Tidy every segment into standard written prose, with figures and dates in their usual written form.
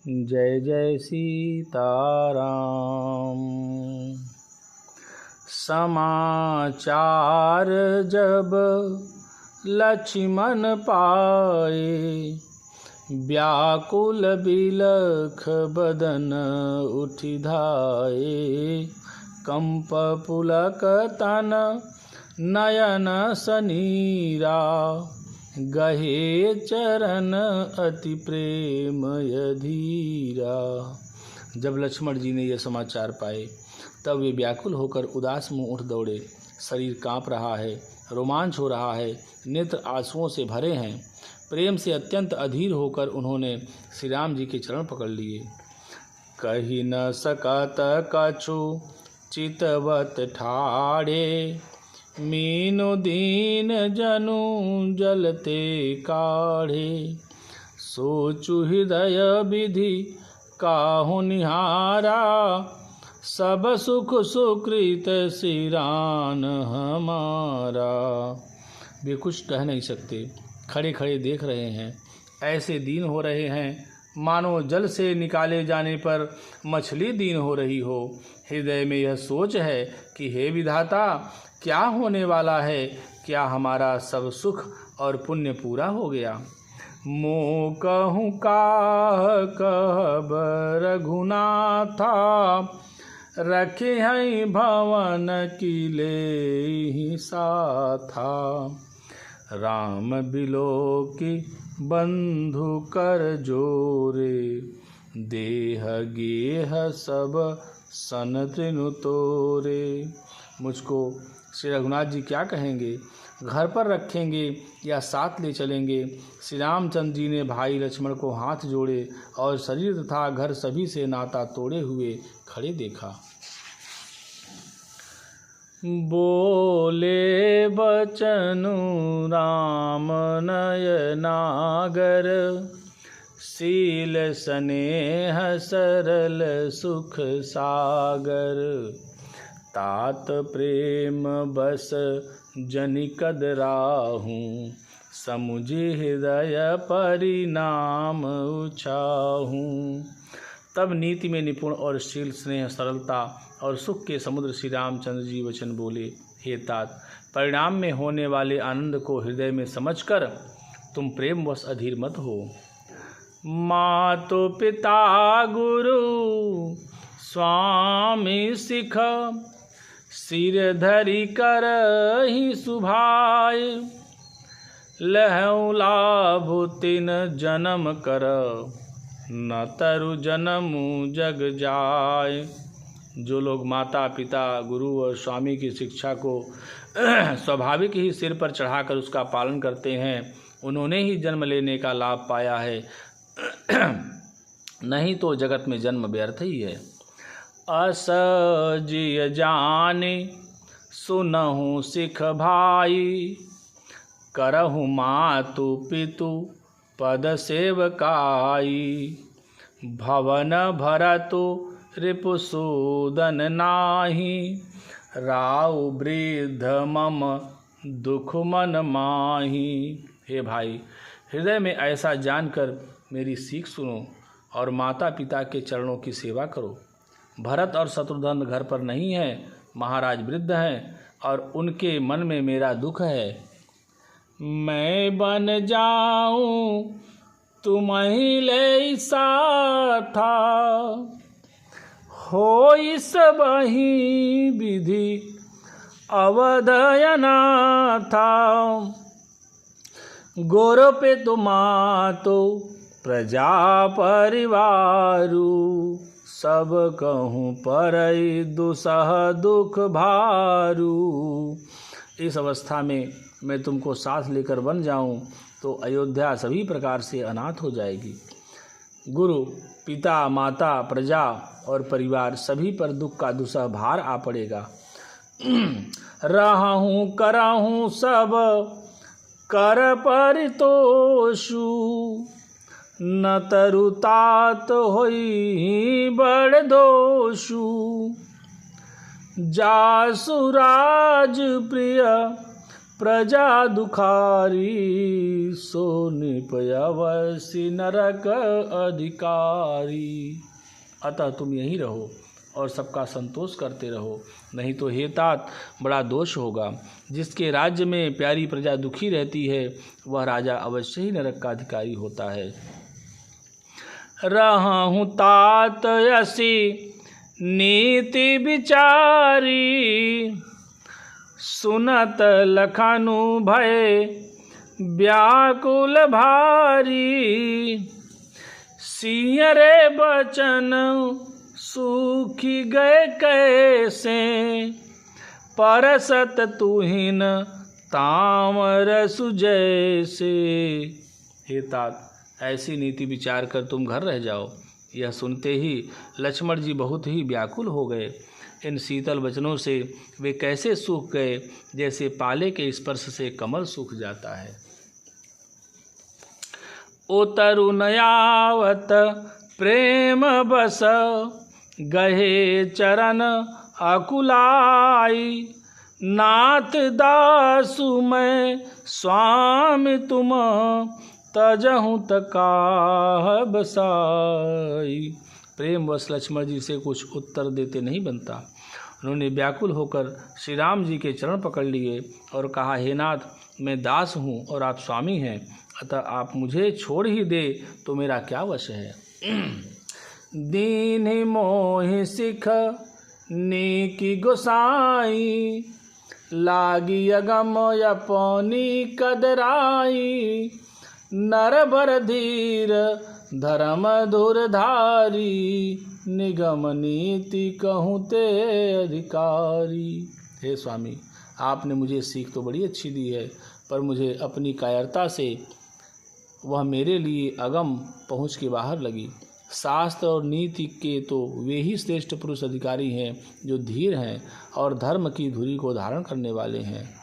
जय जय सीताराम। समाचार जब लक्ष्मण पाए, व्याकुल बिलख बदन उठि धाये। कंप पुलक तन नयन सनीरा, गहे चरण अति प्रेमय धीरा। जब लक्ष्मण जी ने यह समाचार पाए तब वे व्याकुल होकर उदास मुँह उठ दौड़े। शरीर काँप रहा है, रोमांच हो रहा है, नेत्र आंसुओं से भरे हैं। प्रेम से अत्यंत अधीर होकर उन्होंने श्री राम जी के चरण पकड़ लिए। कही न सकत कछु चितवत ठाड़े, मीनु दीन जनु जलते काढ़े। सोचु हृदय विधि काहु निहारा, सब सुख सुकृत सिरान हमारा। वे कुछ कह नहीं सकते, खड़े खड़े देख रहे हैं। ऐसे दीन हो रहे हैं मानो जल से निकाले जाने पर मछली दीन हो रही हो। हृदय में यह सोच है कि हे विधाता, क्या होने वाला है? क्या हमारा सब सुख और पुण्य पूरा हो गया? मोह कहूँ काह कहब रघुनाथा, रखे हैं भवन किले ही साथा। राम बिलोकी बंधु कर जोरे, देह गेह सब सन तृनु तोरे। मुझको श्री रघुनाथ जी क्या कहेंगे? घर पर रखेंगे या साथ ले चलेंगे? श्री रामचंद्र जी ने भाई लक्ष्मण को हाथ जोड़े और शरीर तथा घर सभी से नाता तोड़े हुए खड़े देखा। बोले बचनु राम नयनागर, शील स्नेह सरल सुख सागर। तात प्रेम बस जनिकद राहू, समुझि हृदय परिणाम उछाहू। तब नीति में निपुण और शील स्नेह सरलता और सुख के समुद्र श्री रामचंद्र जी वचन बोले, हे तात, परिणाम में होने वाले आनंद को हृदय में समझकर तुम प्रेमवश अधीर मत हो। मातो पिता गुरु स्वामी सिख, सिर धरि कर ही सुभाय। लहऊ लाभ तिन जन्म कर, न तरु जन्मु जग जाय। जो लोग माता पिता गुरु और स्वामी की शिक्षा को स्वाभाविक ही सिर पर चढ़ाकर उसका पालन करते हैं, उन्होंने ही जन्म लेने का लाभ पाया है, नहीं तो जगत में जन्म व्यर्थ ही है। असजिय जाने सुनहु सिख भाई, करहु मातु पितु पद सेवकाई। भवन भरतु रिपुसूदन नाही, राव वृद्ध मम दुख मन माही। हे भाई, हृदय में ऐसा जानकर मेरी सीख सुनो और माता पिता के चरणों की सेवा करो। भरत और शत्रुघ्न घर पर नहीं हैं, महाराज वृद्ध हैं और उनके मन में मेरा दुख है। मैं बन जाऊं तुम ही ले साथा, हो इस बही विधि अवधयना था। गोरो पे तुमातो प्रजा परिवारू, सब कहूँ परई दुसह दुख भारू। इस अवस्था में मैं तुमको साथ लेकर बन जाऊं तो अयोध्या सभी प्रकार से अनाथ हो जाएगी। गुरु पिता माता प्रजा और परिवार सभी पर दुख का दुसह भार आ पड़ेगा। रहूं करहूं सब कर परितोषु, न तरु तात होई बड़ दोषु। जासु राज प्रिय प्रजा दुखारी, सो निपयवसि नरक अधिकारी। अतः तुम यहीं रहो और सबका संतोष करते रहो, नहीं तो हे तात बड़ा दोष होगा। जिसके राज्य में प्यारी प्रजा दुखी रहती है वह राजा अवश्य ही नरक का अधिकारी होता है। रहूं तात यसी नीति विचारी, सुनत लखनु भय व्याकुल भारी। सिंह रे बचन सूखी गए कैसे, परसत तुहिन तामर सुजैसे। हे तात, ऐसी नीति विचार कर तुम घर रह जाओ। यह सुनते ही लक्ष्मण जी बहुत ही व्याकुल हो गए। इन शीतल वचनों से वे कैसे सूख गए, जैसे पाले के स्पर्श से कमल सूख जाता है। ओ तरुणयावत प्रेम बस, गहे चरण अकुलाई। नाथ दासु मैं स्वामी तुम, तजहूँ तकाह बसाई। प्रेमवश लक्ष्मण जी से कुछ उत्तर देते नहीं बनता। उन्होंने व्याकुल होकर श्री राम जी के चरण पकड़ लिए और कहा, हे नाथ, मैं दास हूँ और आप स्वामी हैं, अतः आप मुझे छोड़ ही दे तो मेरा क्या वश है। दीन मोहि सिख नीकी गोसाई, लागी अगम अपनी कदराई। नर बर धीर धर्म धुरधारी, निगम नीति कहूँ ते अधिकारी। हे स्वामी, आपने मुझे सीख तो बड़ी अच्छी दी है, पर मुझे अपनी कायरता से वह मेरे लिए अगम पहुँच के बाहर लगी। शास्त्र और नीति के तो वे ही श्रेष्ठ पुरुष अधिकारी हैं जो धीर हैं और धर्म की धुरी को धारण करने वाले हैं।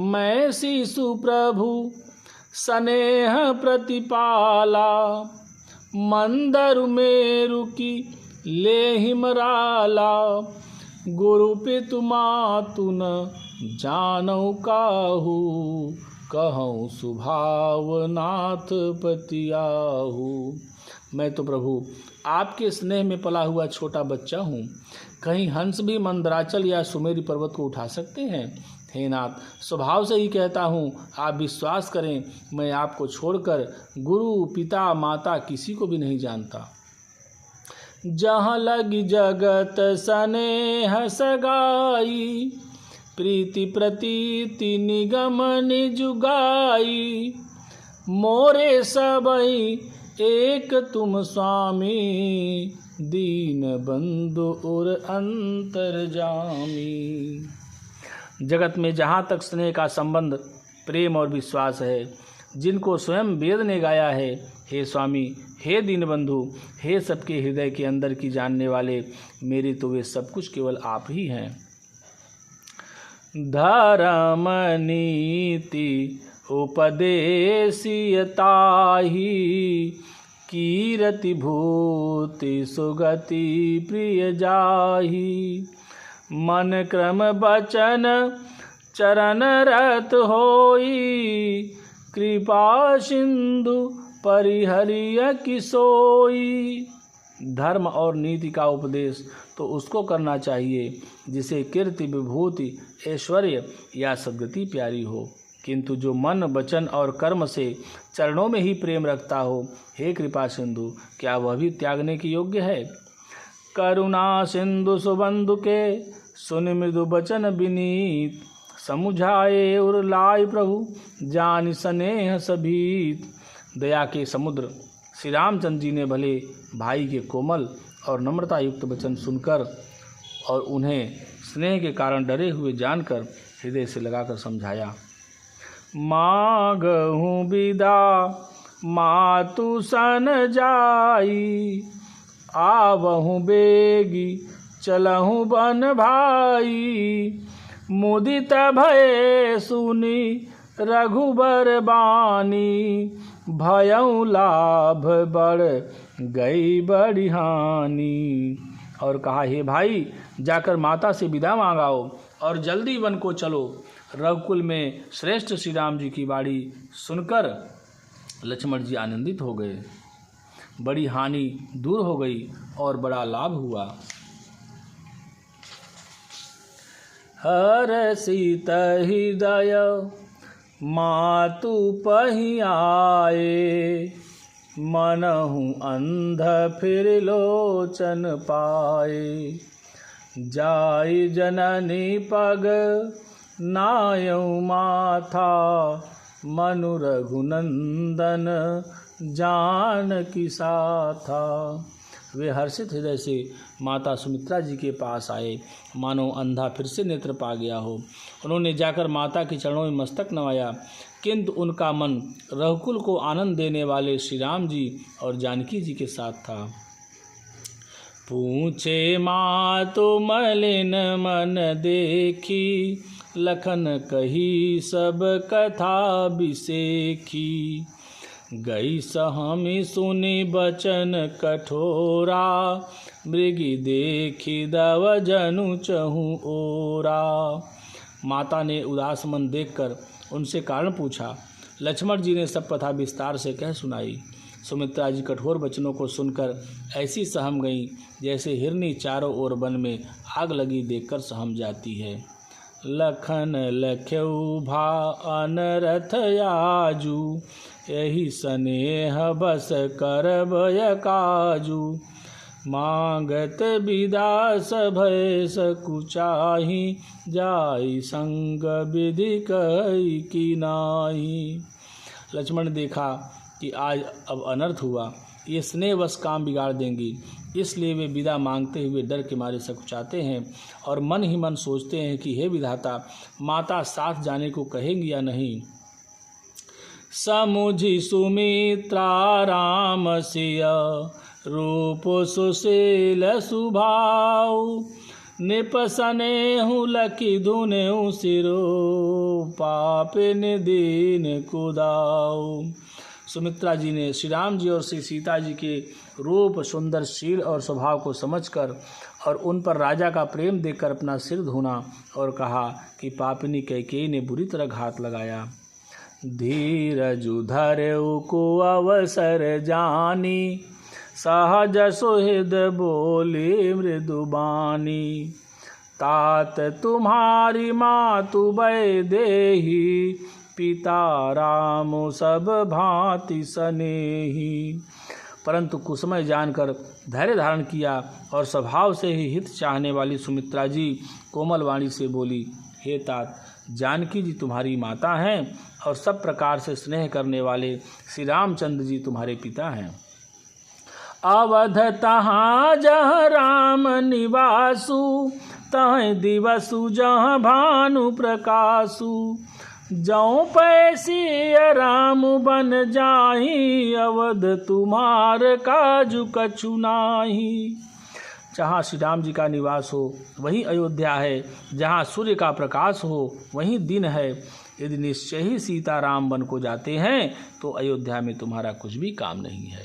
मैं शिशु प्रभु स्नेह प्रतिपाला, मंदरु मेरु की ले हिमराला। गुरु पितु मातु न जानऊ काहू, कहूँ सुभाव नाथ पतियाहू। मैं तो प्रभु आपके स्नेह में पला हुआ छोटा बच्चा हूँ। कहीं हंस भी मंदराचल या सुमेरु पर्वत को उठा सकते हैं? हे नाथ, स्वभाव से ही कहता हूँ, आप विश्वास करें, मैं आपको छोड़कर गुरु पिता माता किसी को भी नहीं जानता। जहाँ लगी जगत स्नेह सगाई, प्रीति प्रतीति निगम निजुगाई। मोरे सबई एक तुम स्वामी, दीन बंधु और अंतर्जामी। जगत में जहाँ तक स्नेह का संबंध, प्रेम और विश्वास है, जिनको स्वयं वेद ने गाया है, हे स्वामी, हे दीनबंधु, हे सबके हृदय के अंदर की जानने वाले, मेरे तो वे सब कुछ केवल आप ही हैं। धर्म नीति उपदेशियताहि, कीरति भूति सुगति प्रिय जाहि। मन क्रम बचन चरण रत होई, कृपा सिंधु परिहरिय किसोई। धर्म और नीति का उपदेश तो उसको करना चाहिए जिसे कीर्ति विभूति ऐश्वर्य या सद्गति प्यारी हो, किंतु जो मन वचन और कर्म से चरणों में ही प्रेम रखता हो, हे कृपा सिंधु, क्या वह भी त्यागने की योग्य है? करुणा सिंधु सुबंधु के, सुन मृदु बचन विनीत। समुझाए उर लाय प्रभु, जान स्नेह सभीत। दया के समुद्र श्री रामचंद्र जी ने भले भाई के कोमल और नम्रता युक्त वचन सुनकर और उन्हें स्नेह के कारण डरे हुए जानकर हृदय से लगाकर समझाया। मांगहूँ विदा मातु सन जाई, आवहूँ बेगी चलहूँ बन भाई। मुदित भये सुनी रघुबर बानी, भयउ लाभ बढ़ गई बड़ी हानि। और कहा, हे भाई, जाकर माता से विदा मांगाओ और जल्दी वन को चलो। रघुकुल में श्रेष्ठ श्री राम जी की वाणी सुनकर लक्ष्मण जी आनंदित हो गए। बड़ी हानि दूर हो गई और बड़ा लाभ हुआ। हर सीत हृदय मातु पहि आए, मनहु अंध फिर लोचन पाए। जाय जननी पग नायउ माथा, मनु रघुनंदन जानकी साथा। वे हर्षित हृदय से माता सुमित्रा जी के पास आए, मानो अंधा फिर से नेत्र पा गया हो। उन्होंने जाकर माता के चरणों में मस्तक नवाया, किंतु उनका मन रघुकुल को आनंद देने वाले श्री राम जी और जानकी जी के साथ था। पूछे मातु मलिन मन देखी, लखन कही सब कथा बिसेखी। गई सहमी सुनी बचन कठोरा, मृगी देखी दव जनु चहु ओरा। माता ने उदास मन देखकर उनसे कारण पूछा। लक्ष्मण जी ने सब कथा विस्तार से कह सुनाई। सुमित्रा जी कठोर वचनों को सुनकर ऐसी सहम गईं जैसे हिरनी चारों ओर वन में आग लगी देखकर सहम जाती है। लखन लख्यऊ भा अनरथ याजू, यही स्नेह बस करब काजू। मांगत विदास भय सकुचाही, जाई संग विधि कई की नाही। लक्ष्मण ने देखा कि आज अब अनर्थ हुआ, ये स्नेहवश काम बिगाड़ देंगी, इसलिए वे विदा मांगते हुए डर के मारे सकुचाते हैं और मन ही मन सोचते हैं कि हे विधाता, माता साथ जाने को कहेंगी या नहीं। समुझी सुमित्रा राम सिया, रूप सुशील सुभाव। निपसनेहु लखी धुनेहु सिरो, पापिन दीन कुदाऊ। सुमित्रा जी ने श्री राम जी और श्री सीता जी के रूप, सुंदर शील और स्वभाव को समझकर और उन पर राजा का प्रेम देखकर अपना सिर धुना और कहा कि पापिनी कैकेयी ने बुरी तरह घात लगाया। धीरजु धरऊ को अवसर जानी, सहज सुहृद बोली मृदुबानी। तात तुम्हारी मातु भय देही, पिता राम सब भांति सनेही। परंतु कुसुमय जानकर धैर्य धारण किया और स्वभाव से ही हित चाहने वाली सुमित्रा जी कोमल वाणी से बोली, हे तात, जानकी जी तुम्हारी माता हैं और सब प्रकार से स्नेह करने वाले श्री रामचंद्र जी तुम्हारे पिता हैं। अवध तहाँ जहाँ राम निवासु, तहाँ दिवसु जहाँ भानु प्रकाशु। जौ पैसी राम बन जाही, अवध तुम्हार काजु कछु नाही। जहाँ श्री राम जी का निवास हो वहीं अयोध्या है, जहाँ सूर्य का प्रकाश हो वहीं दिन है। यदि निश्चय ही सीता राम बन को जाते हैं तो अयोध्या में तुम्हारा कुछ भी काम नहीं है।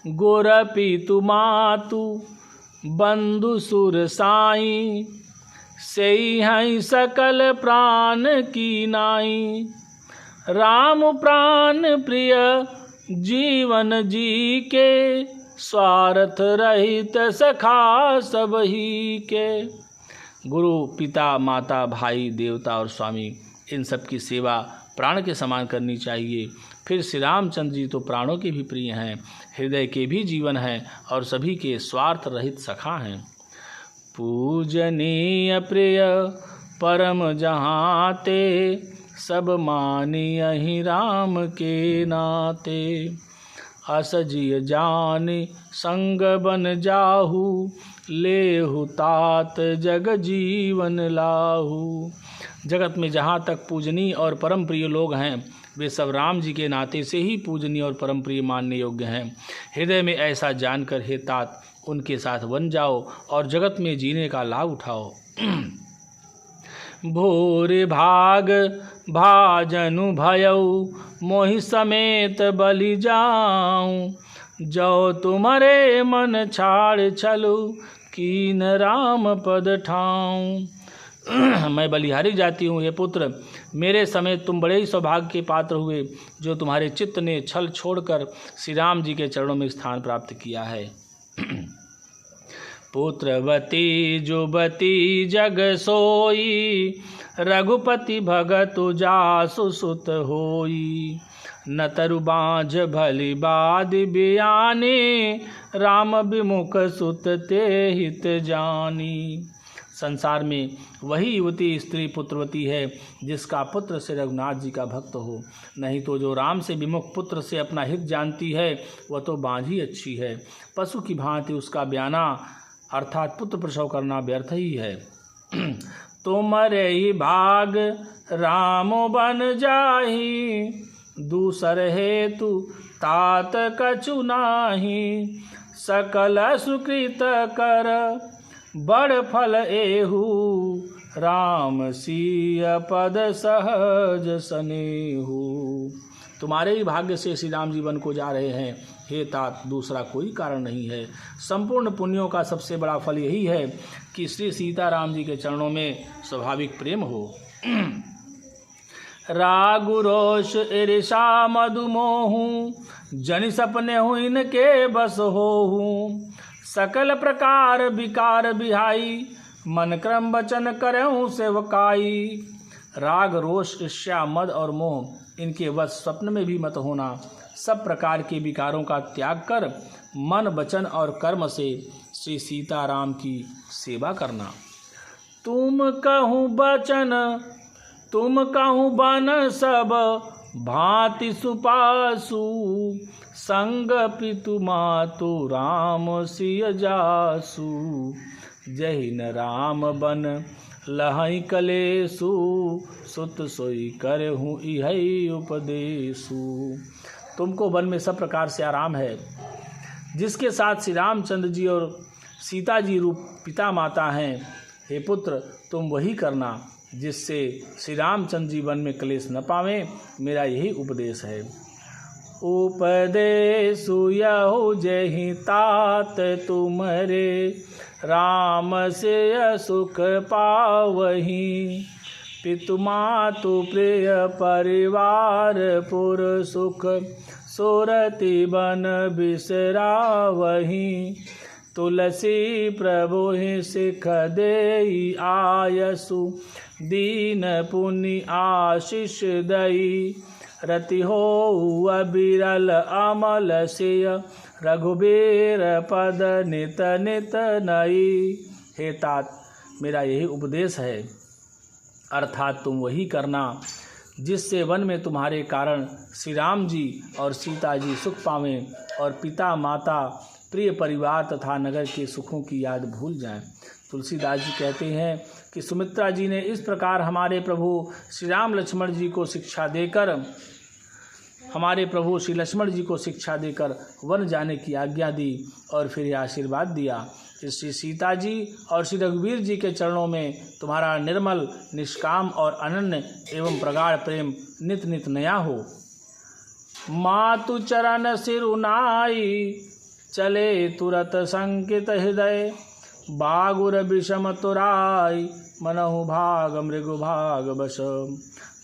गोरपी तुमातु बंधु सुर साई, सेई हैं सकल प्राण की नाई। राम प्राण प्रिय जीवन जी के, स्वार्थ रहित सखा सब ही के। गुरु, पिता, माता, भाई, देवता और स्वामी, इन सब की सेवा प्राण के समान करनी चाहिए। फिर श्री रामचंद्र जी तो प्राणों के भी प्रिय हैं, हृदय के भी जीवन हैं और सभी के स्वार्थ रहित सखा हैं। पूजनीय प्रिय परम जहाँ ते, सब मानियहि राम के नाते। असजिय जानि संग बन जाहू, लेहु तात जग जीवन लाहू। जगत में जहाँ तक पूजनीय और परम प्रिय लोग हैं वे सब राम जी के नाते से ही पूजनीय और परम प्रिय मानने योग्य हैं। हृदय में ऐसा जानकर हे तात उनके साथ बन जाओ और जगत में जीने का लाभ उठाओ। भोरे भाग भाजनु भयऊ, मोहि समेत बलि जाऊं। जो तुम्हारे मन छाड़ चलू, कीन राम पद ठाऊं। मैं बलिहारी जाती हूँ, हे पुत्र, मेरे समेत तुम बड़े ही सौभाग्य के पात्र हुए जो तुम्हारे चित्त ने छल छोड़कर श्री राम जी के चरणों में स्थान प्राप्त किया है। पुत्रवती जुबती जग सोई, रघुपति भगत जासु सुत होई। न तरु बाँझ भली बादि बियाने, राम विमुख सुत ते हित जानी। संसार में वही युवती स्त्री पुत्रवती है जिसका पुत्र से रघुनाथ जी का भक्त हो, नहीं तो जो राम से विमुख पुत्र से अपना हित जानती है वह तो बाँझ ही अच्छी है। पशु की भांति उसका ब्याना अर्थात पुत्र प्रसव करना व्यर्थ ही है। तुमरे ही भाग रामो बन जाही, दूसर हेतु तात कछु नाही। सकल सुकृत कर बड़ फल एहू, राम सिय पद सहज सनेहू। तुम्हारे ही भाग्य से श्री राम जी वन को जा रहे हैं, हे तात, दूसरा कोई कारण नहीं है। संपूर्ण पुण्यों का सबसे बड़ा फल यही है कि श्री सीताराम जी के चरणों में स्वाभाविक प्रेम हो। रागु रोष ईर्षा मधुमोहू, जनि सपने हूँ इनके बस होहू। सकल प्रकार विकार बिहाई, मन क्रम वचन करऊँ सेवकाई। राग रोष ईर्ष्या मद और मोह इनके वश स्वप्न में भी मत होना। सब प्रकार के विकारों का त्याग कर मन वचन और कर्म से श्री सीताराम की सेवा करना। तुम कहूँ बचन तुम कहूँ बन सब भांति सुपासु, संग पितु मातु राम सिय जासु। जहि न राम बन लहई कलेसु, सुत सोई करहूँ इहै उपदेसु। तुमको वन में सब प्रकार से आराम है। जिसके साथ श्री रामचंद्र जी और सीता जी रूप पिता माता हैं, हे पुत्र तुम वही करना जिससे श्री रामचंद्र जी वन में क्लेश न पावें। मेरा यही उपदेश है। उपदेशु यहु जहि तात तुमरे, राम से सुख पावहीं। पितु मातु प्रिय परिवार पुर सुख, सुरति बन बिसरावहीं। तुलसी प्रभु सिख देई आयसु, दीन पुनि आशीष दई। रति हो अबिरल अमल सिय, रघुबीर पद नित नित नई। हे तात, मेरा यही उपदेश है, अर्थात तुम वही करना जिससे वन में तुम्हारे कारण श्री राम जी और सीता जी सुख पावें और पिता माता प्रिय परिवार तथा नगर के सुखों की याद भूल जाएं। तुलसीदास जी कहते हैं कि सुमित्रा जी ने इस प्रकार हमारे प्रभु श्री राम लक्ष्मण जी को शिक्षा देकर वन जाने की आज्ञा दी और फिर यह आशीर्वाद दिया कि श्री सीता जी और श्री रघुवीर जी के चरणों में तुम्हारा निर्मल निष्काम और अनन्य एवं प्रगाढ़ प्रेम नित नित नया हो। मातु चरण सिरुनाई, चले तुरत संकित हृदय। बागुर विषम तुराई, मनहु भाग मृगु भाग बश।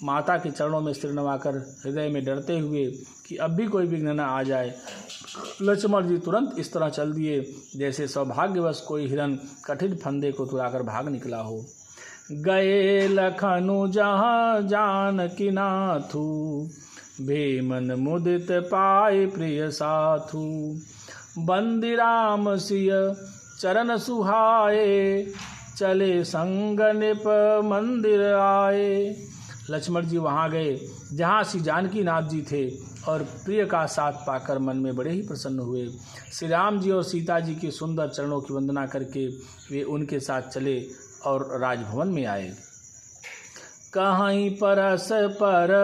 माता के चरणों में सिर नवाकर हृदय में डरते हुए कि अब भी कोई विघ्न न आ जाए, लक्ष्मण जी तुरंत इस तरह चल दिए जैसे सौभाग्यवश कोई हिरन कठिन फंदे को तुराकर भाग निकला हो। गए लखनु जहाँ जानकी नाथू, भेमन मुदित पाए प्रिय साथू। बंदी राम सिय चरण सुहाए, चले संग निप मंदिर आए। लक्ष्मण जी वहाँ गए जहाँ श्री जानकी नाथ जी थे और प्रिय का साथ पाकर मन में बड़े ही प्रसन्न हुए। श्री राम जी और सीता जी के सुंदर चरणों की वंदना करके वे उनके साथ चले और राजभवन में आए। कहीं परस पर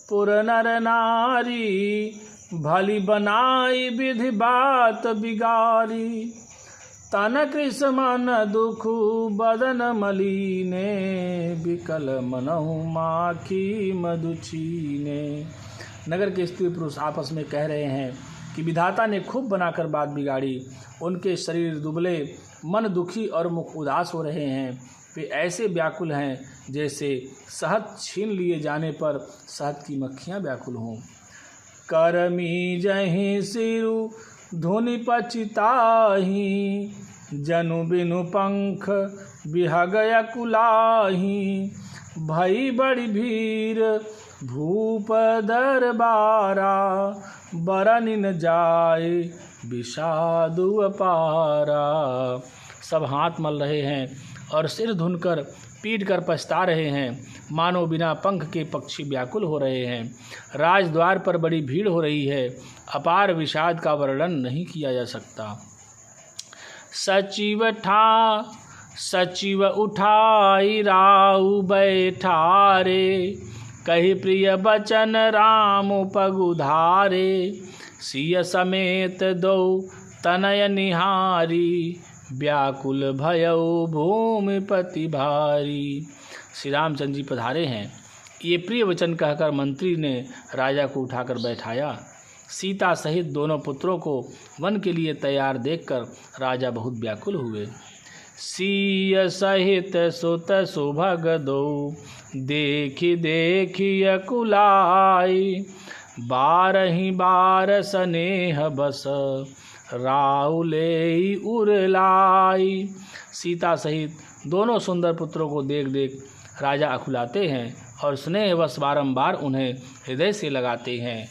पुर नर नारी, भली बनाई विधि बात बिगारी। तन कृष मन दुखु बदन मलीने, बिकल मनहु माखी मधुचीने। नगर के स्त्री पुरुष आपस में कह रहे हैं कि विधाता ने खूब बनाकर बात बिगाड़ी। उनके शरीर दुबले, मन दुखी और मुख उदास हो रहे हैं। वे ऐसे व्याकुल हैं जैसे शहद छीन लिए जाने पर शहद की मक्खियाँ व्याकुल हों। करमी जहीं सिरु धुनि पचिताही, जनु बिनु पंख बिहग अकुलाही। भई बड़ी भीर भूप दरबारा, बरन न जाए विषादु अपारा। सब हाथ मल रहे हैं और सिर धुनकर पीट कर पछता रहे हैं, मानो बिना पंख के पक्षी व्याकुल हो रहे हैं। राजद्वार पर बड़ी भीड़ हो रही है, अपार विषाद का वर्णन नहीं किया जा सकता। सचिव उठाई राउ बैठारे, कही प्रिय बचन राम पगुधारे। सिय समेत दो तनय निहारी, व्याकुल भयउ भूमिपति भारी। श्री रामचंद्र जी पधारे हैं। ये प्रिय वचन कहकर मंत्री ने राजा को उठाकर बैठाया। सीता सहित दोनों पुत्रों को वन के लिए तैयार देखकर राजा बहुत व्याकुल हुए। सीय सहित सुत सुभग दो, देखी देखी अकुलाई। बारही बार स्नेह बस, राउले उरलाई। सीता सहित दोनों सुंदर पुत्रों को देख देख राजा अकुलाते हैं और स्नेहवश बारंबार उन्हें हृदय से लगाते हैं।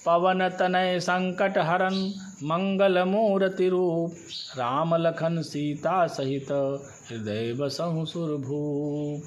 पवन तनय संकट हरन मंगल मूर्ति रूप, राम लखन सीता सहित हृदय बसहु सुरभूप।